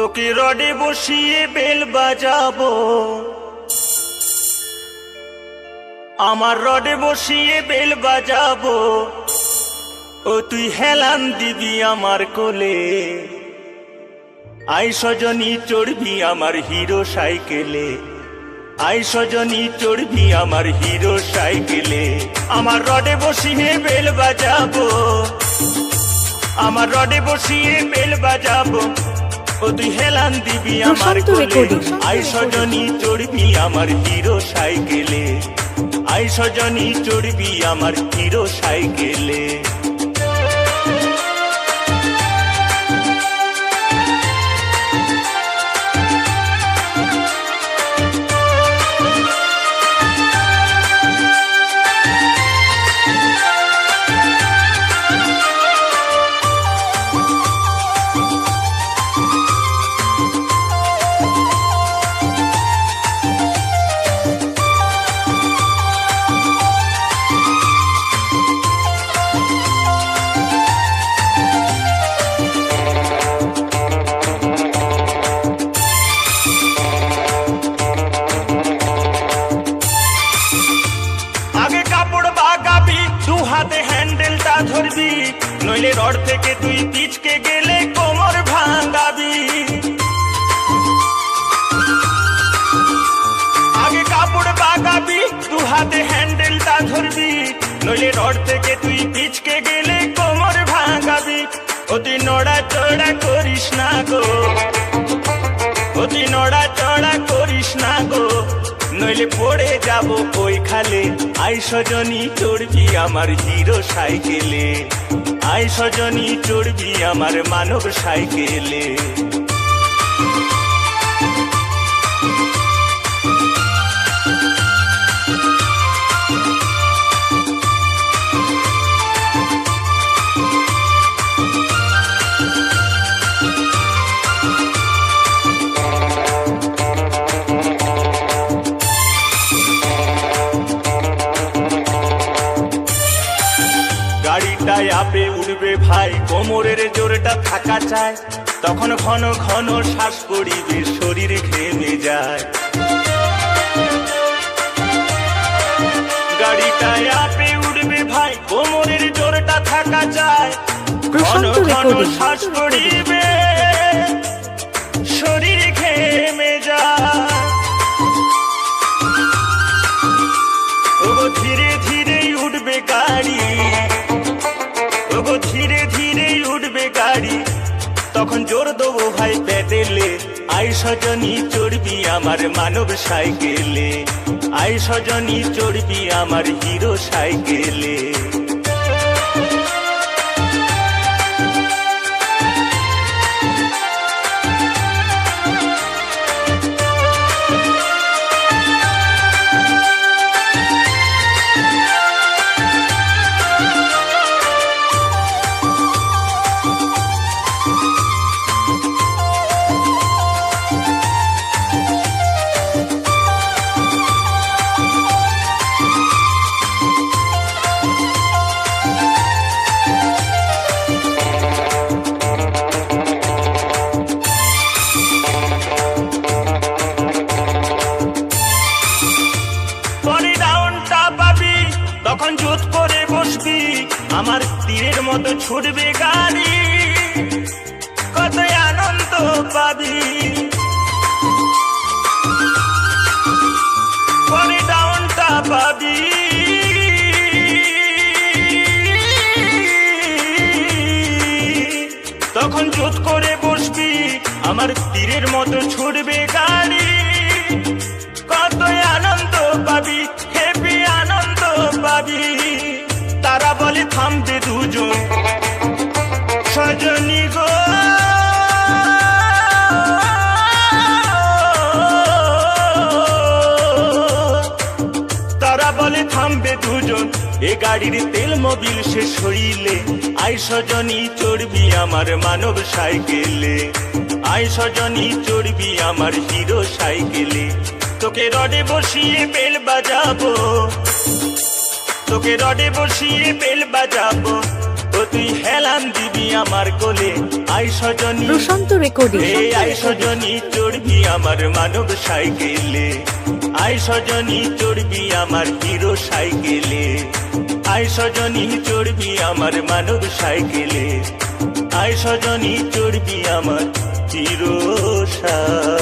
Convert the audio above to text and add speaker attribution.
Speaker 1: তোকে রডে বসিয়ে বেল বাজাবো, আমার রডে বসিয়ে বেল বাজাবো, ও তুই হেলান দিবি আমার কোলে। আই সজনী চড়বি আমার হিরো সাইকেলে, আই সজনী চড়বি আমার হিরো সাইকেলে। আমার রডে বসিয়ে বেল বাজাবো, আমার রডে বসিয়ে বেল বাজাবো, ও তুই হেলান দিবি আমার কোলে। আই সজনী চড়বি আমার হিরো সাইকেলে, আই সজনী চড়বি আমার হিরো সাইকেলে। হাতে হ্যান্ডেলটা ধরবি, নইলে রড থেকে তুই পিচকে গেলে কোমর ভাঙাবি। আগে কাপড় বাগাবি, দু হাতে হ্যান্ডেলটা ধরবি, নইলে রড থেকে তুই পিচকে গেলে কোমর ভাঙাবি। অতি নড়া চড়া করিস না গো, অতি নড়া চড়া করিস না গো, নইলে পড়ে যাব ওই খালে। আই সজনী চড়বি আমার হিরো সাইকেলে, আই সজনী চড়বি আমার মানব সাইকেলে। গাড়িটায় আপে উঠবে ভাই, কোমরের জোরটা থাকা চায়, তখন ঘন ঘন শ্বাস পড়িবে, শরীর ঘেমে যায়। গাড়িটায় আপে উঠবে ভাই, কোমরের জোরটা থাকা চায়, ঘন ঘন শ্বাস পড়িবে, শরীর ঘেমে যায়। ও ধীরে ধীরে উঠবে গাড়ি, ওগো ধীরে ধীরে উঠবে গাড়ি, তখন জোর দেবো ভাই প্যাডেলে। আই সজনী চড়বি আমার মানব সাইকেলে, আই সজনী চড়বি আমার হিরো সাইকেলে। তখন জোত করে বসবি, আমার তীরের মতো ছুটবে গাড়ি, কত আনন্দ পাবি। পরে ডাউনটা পাবি, তখন জোত করে বসবি, আমার তীরের মতো ছুটবে গাড়ি, কত আনন্দ পাবি, হেপি আনন্দ পাবি। তারা বলে থামবে দুজন, সজনী গো তারা বলে থামবে দুজন, এ গাড়ির তেল মোবিল শেষ হইলে। আই সজনী চড়বি আমার মানব সাইকেলে, আই সজনী চড়বি আমার হিরো সাইকেলে। তোকে রডে বসিয়ে বেল বাজাবো, তোকে রডে বসিয়ে বেল বাজাবো, ও তুই হেলান দিবি আমার কোলে। আই সজনী
Speaker 2: প্রশান্ত রেকর্ডিং
Speaker 1: এই আই সজনী চড়বি আমার মানব সাইকেলে, আই সজনী চড়বি আমার হিরো সাইকেলে, আই সজনী চড়বি আমার মানব সাইকেলে, আই সজনী চড়বি আমার হিরো সাইকেলে।